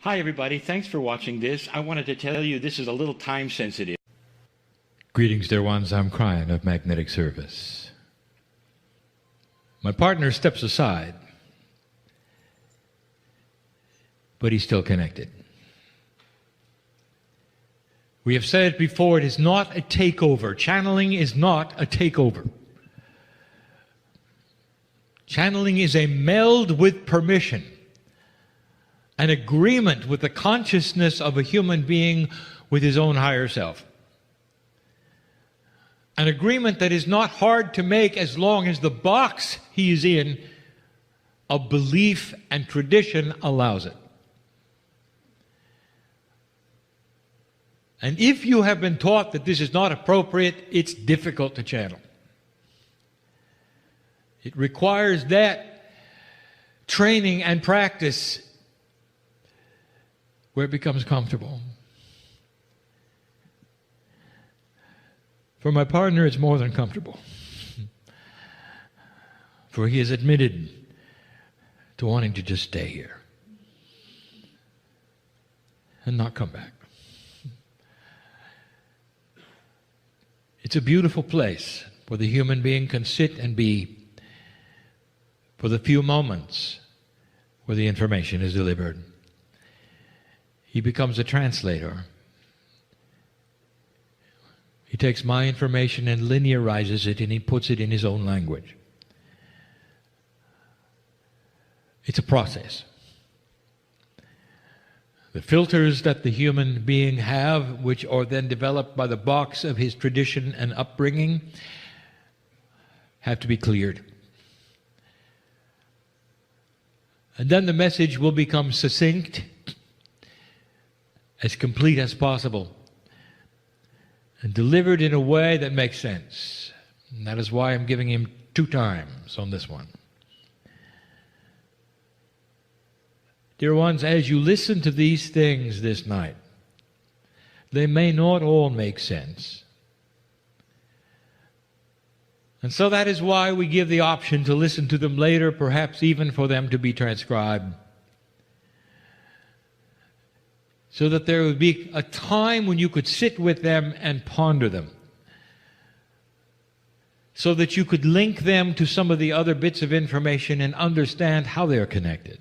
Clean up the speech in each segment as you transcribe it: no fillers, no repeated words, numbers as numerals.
Hi everybody, thanks for watching this. I wanted to tell you this is a little time sensitive. Greetings, dear ones. I'm Kryon of Magnetic Service. My partner steps aside, but he's still connected. We have said it before, it is not a takeover. Channeling is not a takeover. Channeling is a meld with permission, an agreement with the consciousness of a human being with his own higher self. An agreement that is not hard to make as long as the box he is in of belief and tradition allows it. And if you have been taught that this is not appropriate, it's difficult to channel. It requires that training and practice where it becomes comfortable. For my partner, it's more than comfortable. For he has admitted to wanting to just stay here and not come back. It's a beautiful place where the human being can sit and be for the few moments where the information is delivered. He becomes a translator. He takes my information and linearizes it, and he puts it in his own language. It's a process. The filters that the human being have, which are then developed by the box of his tradition and upbringing, have to be cleared. And then the message will become succinct, as complete as possible, and delivered in a way that makes sense. And that is why I'm giving him 2 times on this one. Dear ones, as you listen to these things this night, they may not all make sense. And so that is why we give the option to listen to them later, perhaps even for them to be transcribed, so that there would be a time when you could sit with them and ponder them, so that you could link them to some of the other bits of information and understand how they are connected.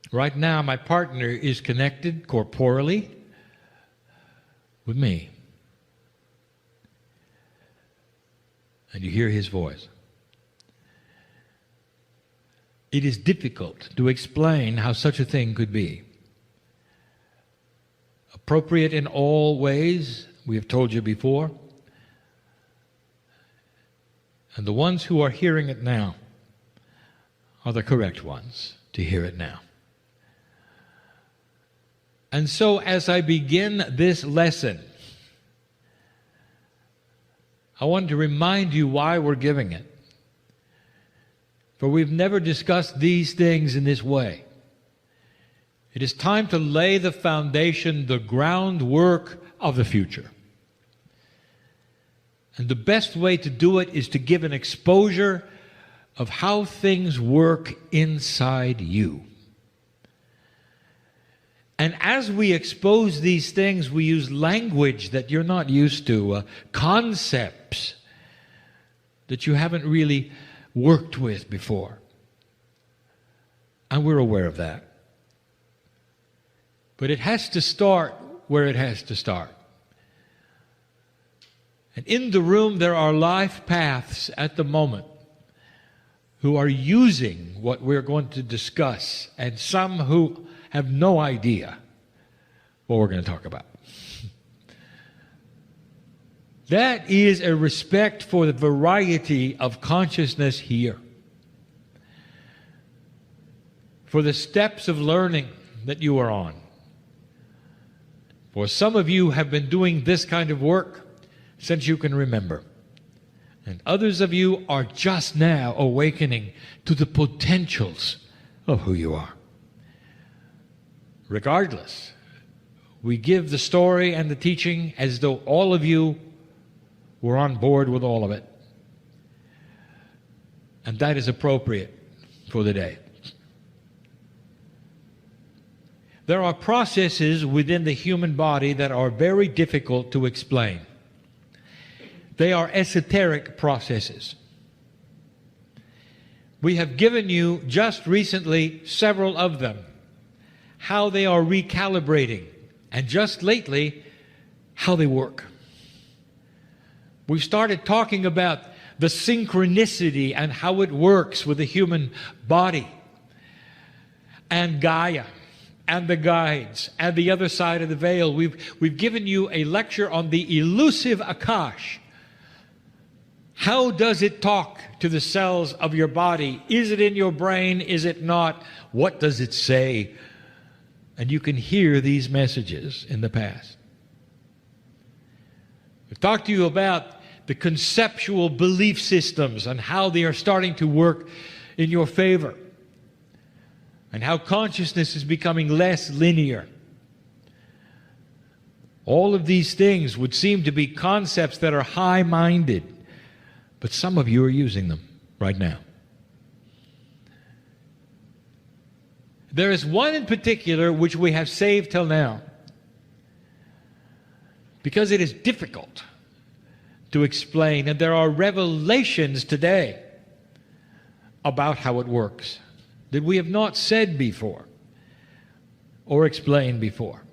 Right now, my partner is connected corporally with me. And you hear his voice. It is difficult to explain how such a thing could be. Appropriate in all ways, we have told you before. And the ones who are hearing it now are the correct ones to hear it now. And so as I begin this lesson, I want to remind you why we're giving it. For we've never discussed these things in this way. It is time to lay the foundation, the groundwork of the future. And the best way to do it is to give an exposure of how things work inside you. And as we expose these things, we use language that you're not used to, concepts that you haven't really worked with before. And we're aware of that. But it has to start where it has to start. And in the room there are life paths at the moment who are using what we're going to discuss, and some who have no idea what we're going to talk about. That is a respect for the variety of consciousness here, for the steps of learning that you are on. For some of you have been doing this kind of work since you can remember, and others of you are just now awakening to the potentials of who you are. Regardless, we give the story and the teaching as though all of you were on board with all of it. And that is appropriate for the day. there are processes within the human body that are very difficult to explain. They are esoteric processes. We have given you just recently several of them, how they are recalibrating, and just lately, how they work. We've started talking about the synchronicity and how it works with the human body, and Gaia, and the guides, and the other side of the veil. We've given you a lecture on the elusive Akash. How does it talk to the cells of your body? Is it in your brain? Is it not? What does it say? And you can hear these messages in the past. We've talked to you about the conceptual belief systems and how they are starting to work in your favor, and how consciousness is becoming less linear. All of these things would seem to be concepts that are high-minded, but some of you are using them right now. There is one in particular which we have saved till now, because it is difficult to explain, and there are revelations today about how it works that we have not said before or explained before.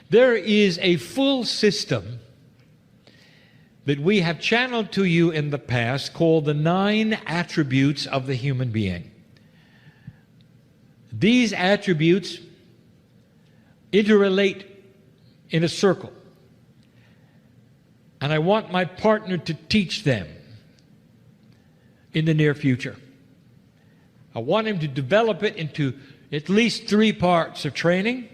There is a full system that we have channeled to you in the past called the 9 attributes of the human being. These attributes interrelate in a circle, and I want my partner to teach them in the near future. I want him to develop it into at least 3 parts of training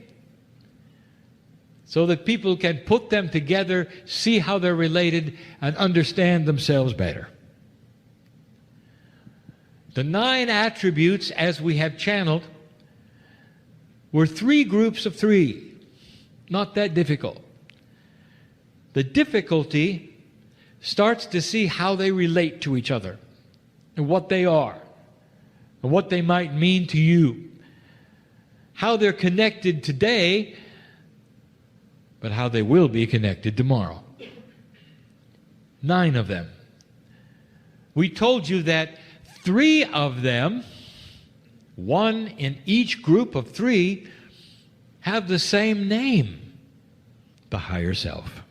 so that people can put them together, see how they're related, and understand themselves better. The 9 attributes, as we have channeled, were 3 groups of 3. Not that difficult. The difficulty starts to see how they relate to each other, and what they are, and what they might mean to you. How they're connected today, but how they will be connected tomorrow. 9 of them. We told you that 3 of them, 1 in each group of 3, have the same name, the higher self.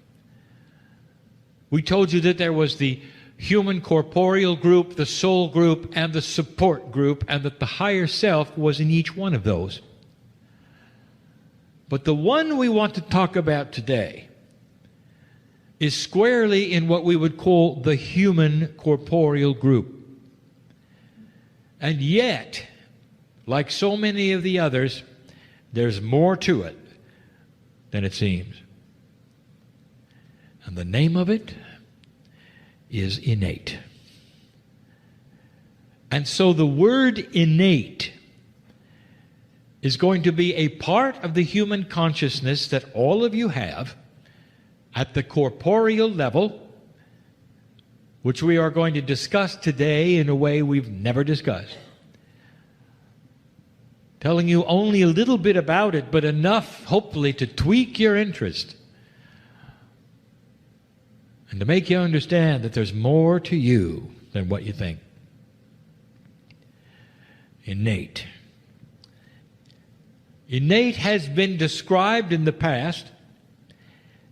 We told you that there was the human corporeal group, the soul group, and the support group, and that the higher self was in each one of those. But the one we want to talk about today is squarely in what we would call the human corporeal group. And yet, like so many of the others, there's more to it than it seems. And the name of it is innate. And so the word innate is going to be a part of the human consciousness that all of you have at the corporeal level, which we are going to discuss today in a way we've never discussed. Telling you only a little bit about it, but enough, hopefully, to tweak your interest and to make you understand that there's more to you than what you think. Innate. Innate has been described in the past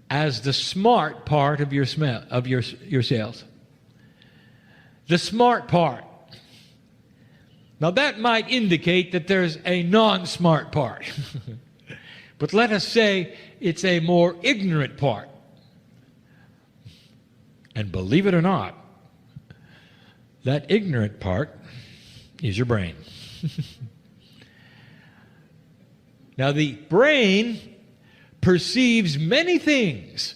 as the smart part of your cells. The smart part. Now that might indicate that there's a non-smart part. But let us say it's a more ignorant part. And believe it or not, that ignorant part is your brain. Now the brain perceives many things,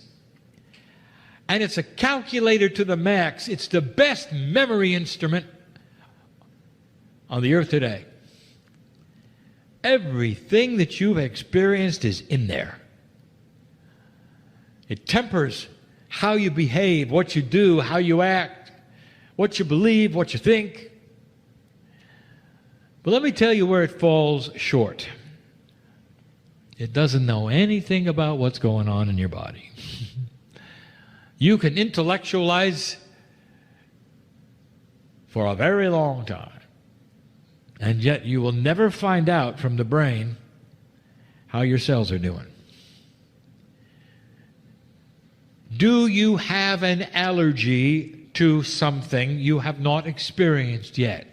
and it's a calculator to the max. It's the best memory instrument on the earth today. Everything that you've experienced is in there. It tempers how you behave, what you do, how you act, what you believe, what you think. But let me tell you where it falls short. It doesn't know anything about what's going on in your body. You can intellectualize for a very long time, and yet you will never find out from the brain how your cells are doing. Do you have an allergy to something you have not experienced yet?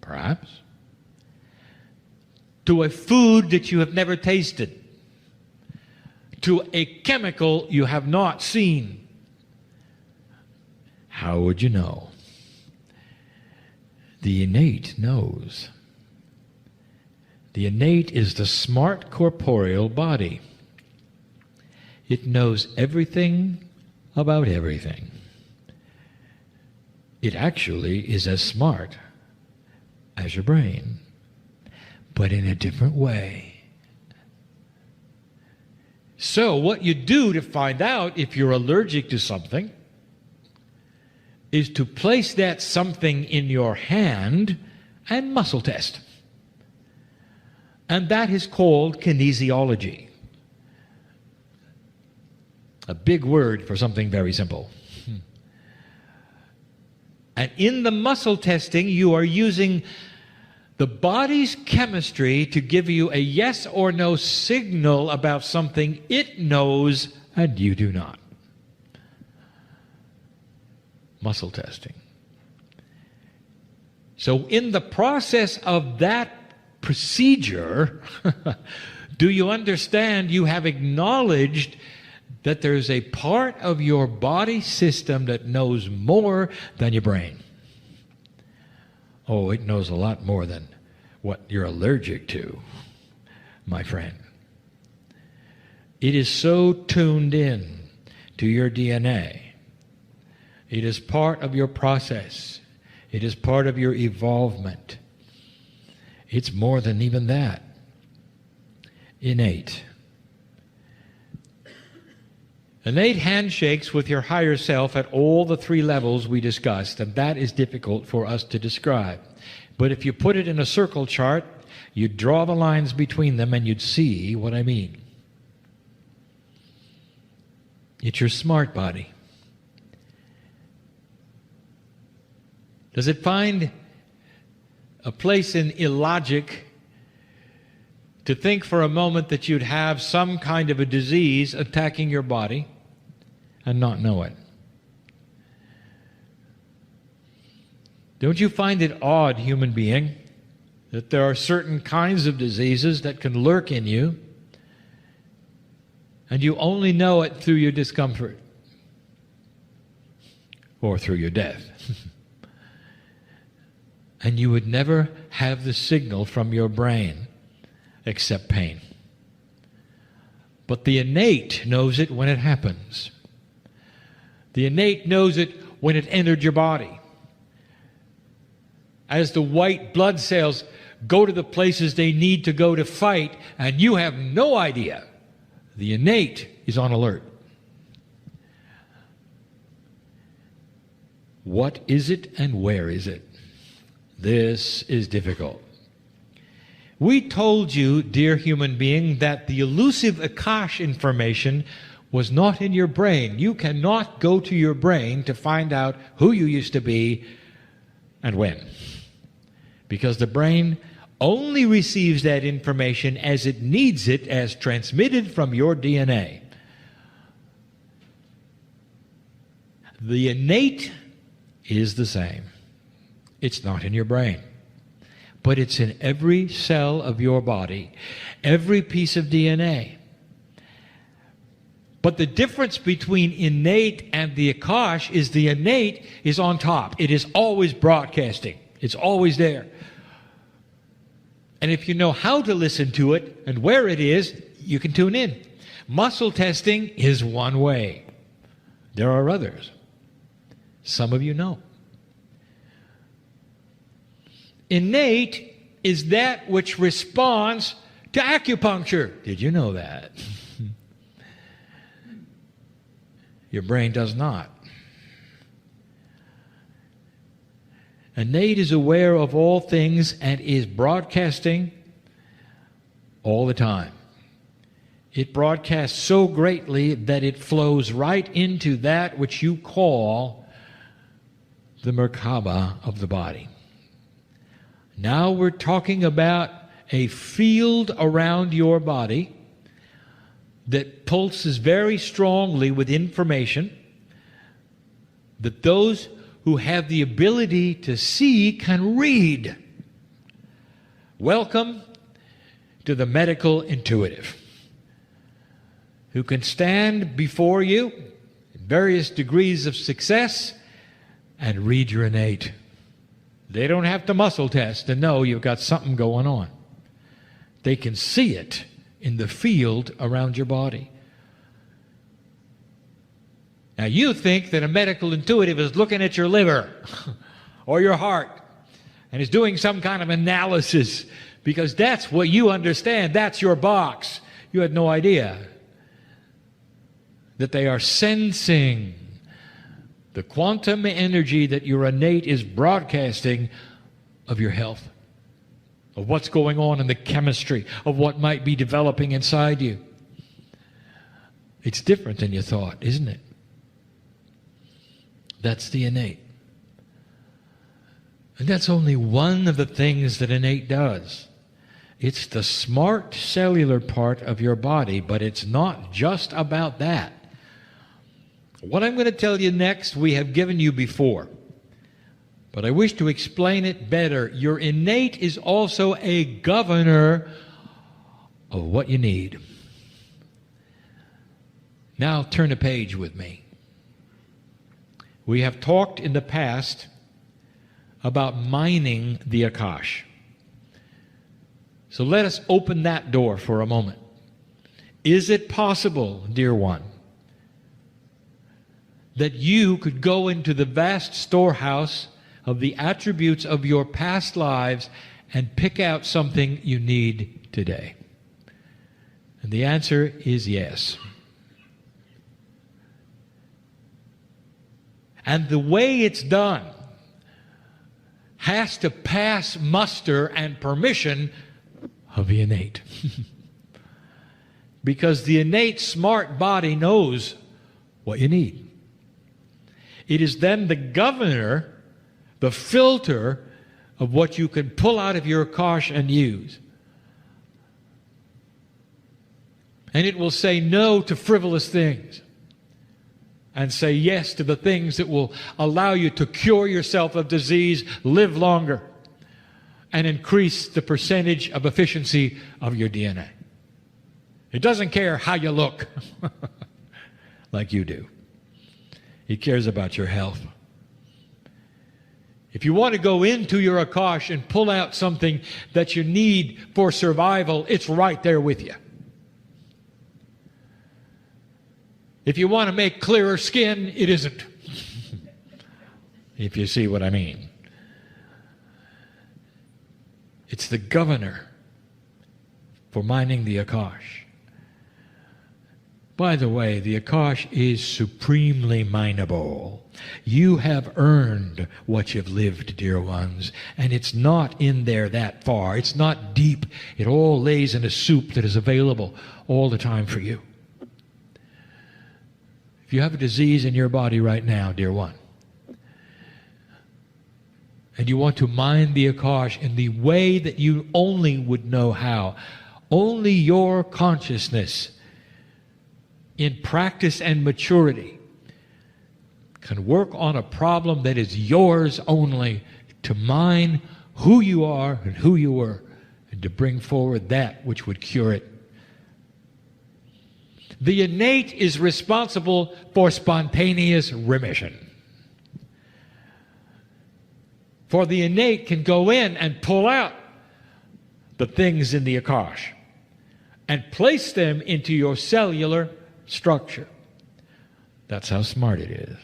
Perhaps. To a food that you have never tasted. To a chemical you have not seen. How would you know? The innate knows. The innate is the smart corporeal body. It knows everything about everything. It actually is as smart as your brain, but in a different way. So what you do to find out if you're allergic to something is to place that something in your hand and muscle test. And that is called kinesiology. A big word for something very simple. And in the muscle testing, you are using the body's chemistry to give you a yes or no signal about something it knows and you do not. Muscle testing. So in the process of that procedure, do you understand you have acknowledged that there's a part of your body system that knows more than your brain? Oh, it knows a lot more than what you're allergic to, my friend. It is so tuned in to your DNA. It is part of your process. It is part of your evolvement. It's more than even that. Innate. Innate handshakes with your higher self at all the three levels we discussed, and that is difficult for us to describe. But if you put it in a circle chart, you'd draw the lines between them and you'd see what I mean. It's your smart body. Does it find a place in illogic to think for a moment that you'd have some kind of a disease attacking your body and not know it? Don't you find it odd, human being, that there are certain kinds of diseases that can lurk in you and you only know it through your discomfort or through your death? And you would never have the signal from your brain except pain. But the innate knows it when it happens. The innate knows it when it entered your body. As the white blood cells go to the places they need to go to fight, and you have no idea, the innate is on alert. What is it and where is it? This is difficult. We told you, dear human being, that the elusive Akash information was not in your brain. You cannot go to your brain to find out who you used to be and when. Because the brain only receives that information as it needs it, as transmitted from your DNA. The innate is the same. It's not in your brain, but it's in every cell of your body, every piece of DNA. But the difference between innate and the Akash is the innate is on top. It is always broadcasting. It's always there. And if you know how to listen to it and where it is, you can tune in. Muscle testing is one way. There are others. Some of you know. Innate is that which responds to acupuncture. Did you know that? Your brain does not. Innate is aware of all things and is broadcasting all the time. It broadcasts so greatly that it flows right into that which you call the Merkaba of the body. Now we're talking about a field around your body that pulses very strongly with information that those who have the ability to see can read. Welcome to the medical intuitive, who can stand before you in various degrees of success and read your innate. They don't have to muscle test to know you've got something going on. They can see it in the field around your body. Now you think that a medical intuitive is looking at your liver or your heart and is doing some kind of analysis because that's what you understand. That's your box. You had no idea that they are sensing the quantum energy that your innate is broadcasting of your health, of what's going on in the chemistry, of what might be developing inside you. It's different than you thought, isn't it? That's the innate. And that's only one of the things that innate does. It's the smart cellular part of your body, but it's not just about that. What I'm going to tell you next, we have given you before, but I wish to explain it better. Your innate is also a governor of what you need. Now turn a page with me. We have talked in the past about mining the Akash. So let us open that door for a moment. Is it possible, dear one, that you could go into the vast storehouse of the attributes of your past lives and pick out something you need today? And the answer is yes. And the way it's done has to pass muster and permission of the innate. Because the innate smart body knows what you need. It is then the governor, the filter of what you can pull out of your Akash and use. And it will say no to frivolous things and say yes to the things that will allow you to cure yourself of disease, live longer, and increase the percentage of efficiency of your DNA. It doesn't care how you look like you do. It cares about your health. If you want to go into your Akash and pull out something that you need for survival, it's right there with you. If you want to make clearer skin, it isn't. If you see what I mean. It's the governor for mining the Akash. By the way, the Akash is supremely mineable. You have earned what you've lived, dear ones, and it's not in there that far. It's not deep. It all lays in a soup that is available all the time for you. If you have a disease in your body right now, dear one, and you want to mine the Akash in the way that you only would know how, only your consciousness in practice and maturity can work on a problem that is yours only, to mine who you are and who you were, and to bring forward that which would cure it. The innate is responsible for spontaneous remission. For the innate can go in and pull out the things in the Akash and place them into your cellular structure. That's how smart it is.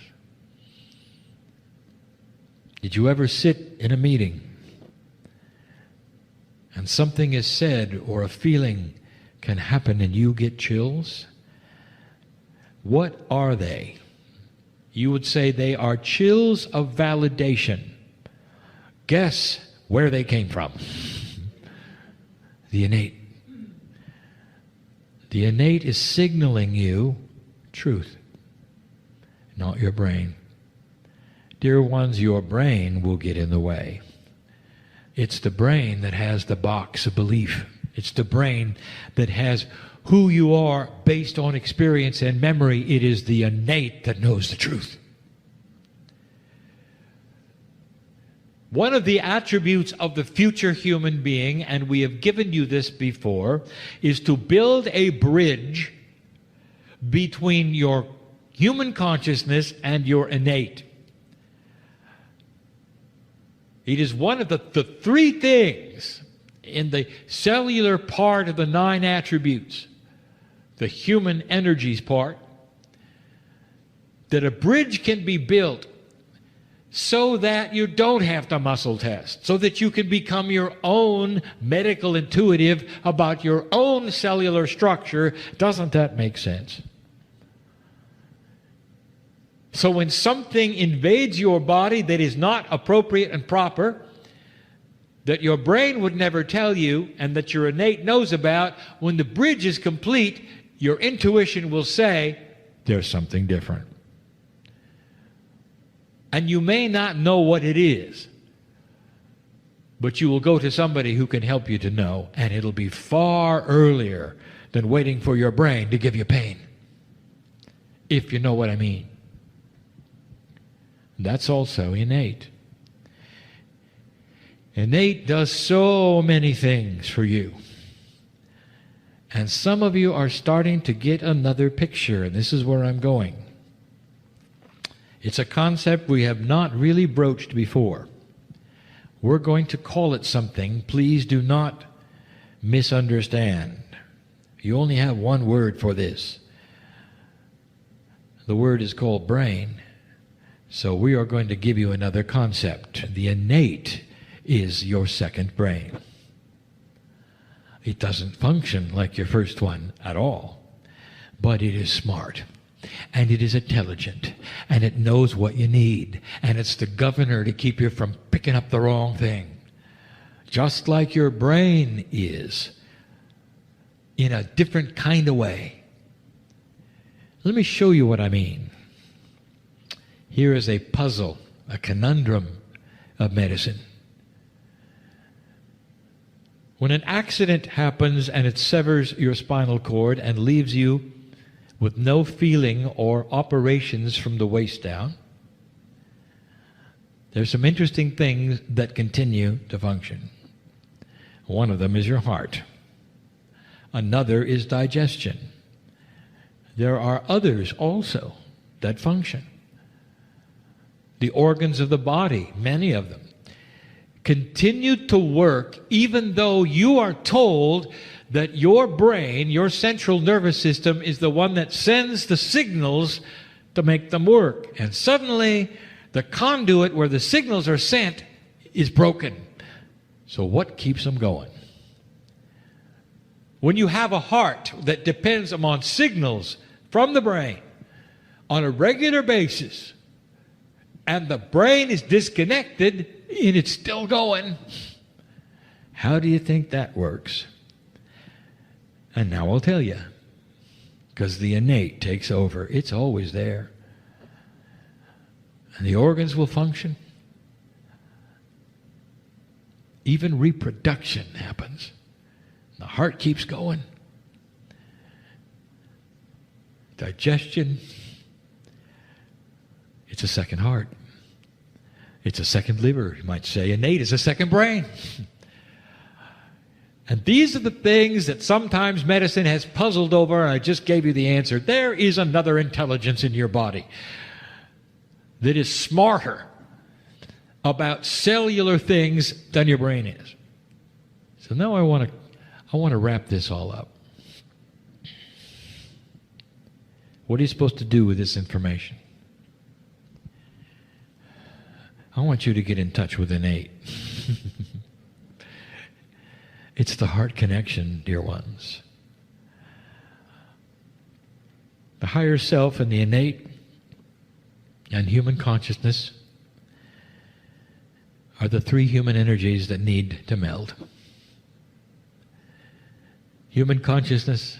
Did you ever sit in a meeting and something is said or a feeling can happen and you get chills? What are they? You would say they are chills of validation. guess where they came from. The innate. The innate is signaling you truth, not your brain. Dear ones, your brain will get in the way. It's the brain that has the box of belief. It's the brain that has who you are based on experience and memory. It is the innate that knows the truth. One of the attributes of the future human being, and we have given you this before, is to build a bridge between your human consciousness and your innate. It is one of the three things in the cellular part of the 9 attributes, the human energies part, that a bridge can be built so that you don't have to muscle test, so that you can become your own medical intuitive about your own cellular structure. Doesn't that make sense? So when something invades your body that is not appropriate and proper, that your brain would never tell you and that your innate knows about, when the bridge is complete, your intuition will say, there's something different. And you may not know what it is, but you will go to somebody who can help you to know, and it'll be far earlier than waiting for your brain to give you pain, if you know what I mean. That's also innate. Innate does so many things for you. And some of you are starting to get another picture, and this is where I'm going. It's a concept we have not really broached before. We're going to call it something. Please do not misunderstand. You only have one word for this. The word is called brain. So we are going to give you another concept. The innate is your second brain. It doesn't function like your first one at all, but it is smart, and it is intelligent, and it knows what you need, and it's the governor to keep you from picking up the wrong thing, just like your brain is, in a different kind of way. Let me show you what I mean. Here is a puzzle, a conundrum of medicine. When an accident happens and it severs your spinal cord and leaves you with no feeling or operations from the waist down, there's some interesting things that continue to function. One of them is your heart. Another is digestion. There are others also that function. The organs of the body, many of them, continue to work even though you are told that your brain, your central nervous system, is the one that sends the signals to make them work. And suddenly, the conduit where the signals are sent is broken. So what keeps them going? When you have a heart that depends upon signals from the brain on a regular basis, and the brain is disconnected, and it's still going, how do you think that works? And now I'll tell you, because the innate takes over. It's always there. And the organs will function. Even reproduction happens. The heart keeps going. Digestion, it's a second heart. It's a second liver, you might say. Innate is a second brain. And these are the things that sometimes medicine has puzzled over, and I just gave you the answer. There is another intelligence in your body that is smarter about cellular things than your brain is. So now I want to wrap this all up. What are you supposed to do with this information? I want you to get in touch with innate. It's the heart connection, dear ones. The higher self and the innate and human consciousness are the three human energies that need to meld. Human consciousness,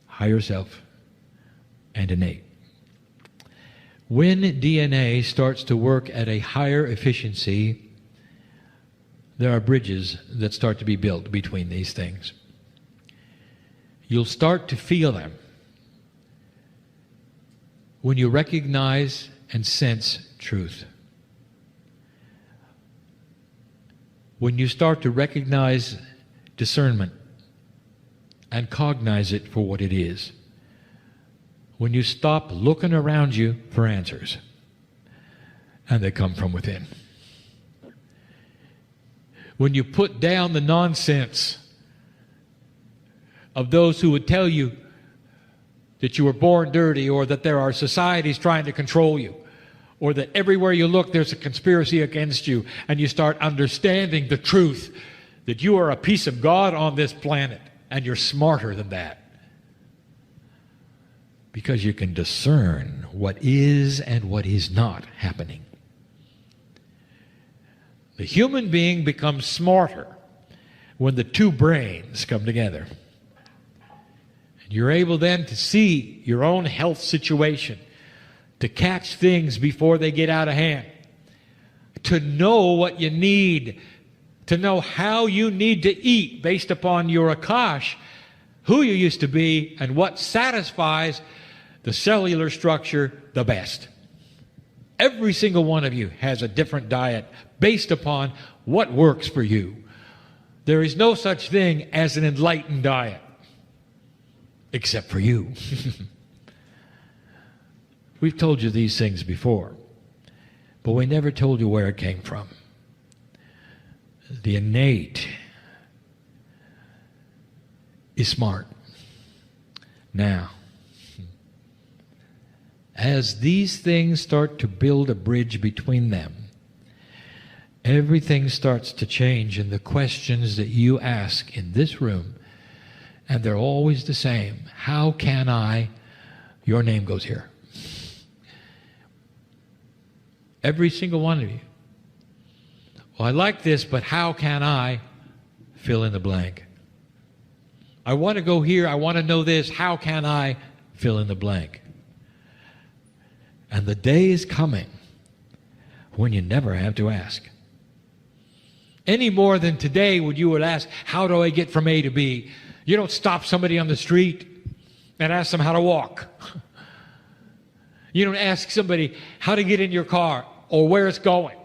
higher self, and innate. When DNA starts to work at a higher efficiency, there are bridges that start to be built between these things. You'll start to feel them when you recognize and sense truth. When you start to recognize discernment and cognize it for what it is. When you stop looking around you for answers, and they come from within. When you put down the nonsense of those who would tell you that you were born dirty, or that there are societies trying to control you, or that everywhere you look there's a conspiracy against you, and you start understanding the truth that you are a piece of God on this planet, and you're smarter than that. Because you can discern what is and what is not happening. The human being becomes smarter when the two brains come together. And you're able then to see your own health situation, to catch things before they get out of hand, to know what you need, to know how you need to eat based upon your akash, who you used to be, and what satisfies the cellular structure the best. Every single one of you has a different diet based upon what works for you. There is no such thing as an enlightened diet, except for you. We've told you these things before, but we never told you where it came from. The innate is smart. Now, as these things start to build a bridge between them, everything starts to change in the questions that you ask in this room, and they're always the same. How can I? Your name goes here. Every single one of you. Well, I like this, but how can I? Fill in the blank. I want to go here. I want to know this. How can I? Fill in the blank. And the day is coming when you never have to ask. Any more than today when you would ask, how do I get from A to B? You don't stop somebody on the street and ask them how to walk. You don't ask somebody how to get in your car or where it's going.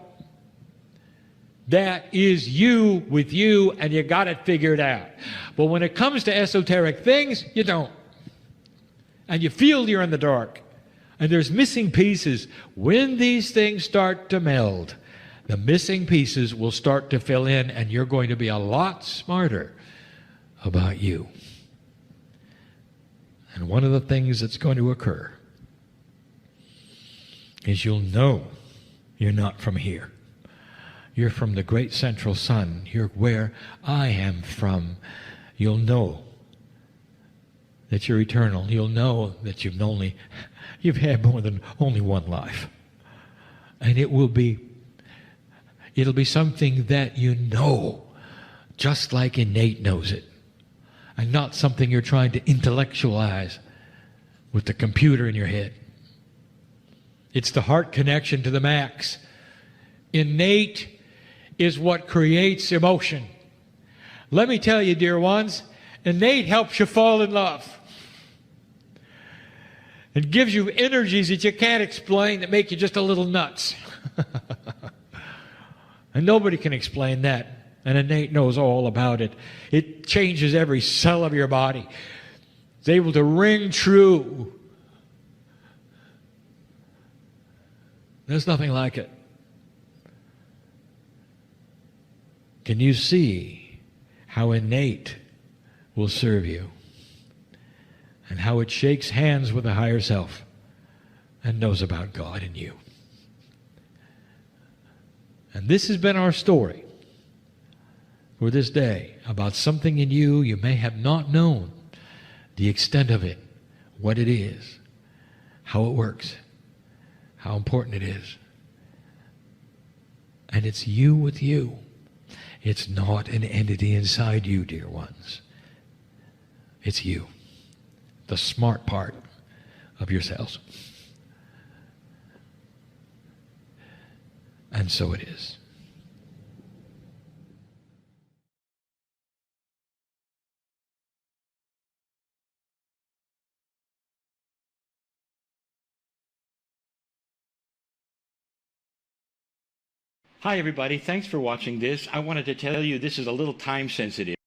That is you with you, and you got it figured out. But when it comes to esoteric things, you don't. And you feel you're in the dark. And there's missing pieces. When these things start to meld, the missing pieces will start to fill in, and you're going to be a lot smarter about you. And one of the things that's going to occur is you'll know you're not from here. You're from the great central sun. You're where I am from. You'll know that you're eternal. You'll know that you've had more than only one life. And it'll be something that you know, just like innate knows it. And not something you're trying to intellectualize with the computer in your head. It's the heart connection to the max. Innate is what creates emotion. Let me tell you, dear ones, innate helps you fall in love. It gives you energies that you can't explain that make you just a little nuts. And nobody can explain that. And innate knows all about it. It changes every cell of your body. It's able to ring true. There's nothing like it. Can you see how innate will serve you? And how it shakes hands with the higher self and knows about God and you. And this has been our story for this day about something in you you may have not known the extent of it, what it is, how it works, how important it is. And it's you with you. It's not an entity inside you, dear ones. It's you, the smart part of yourselves. And so it is. Hi, everybody. Thanks for watching this. I wanted to tell you this is a little time sensitive.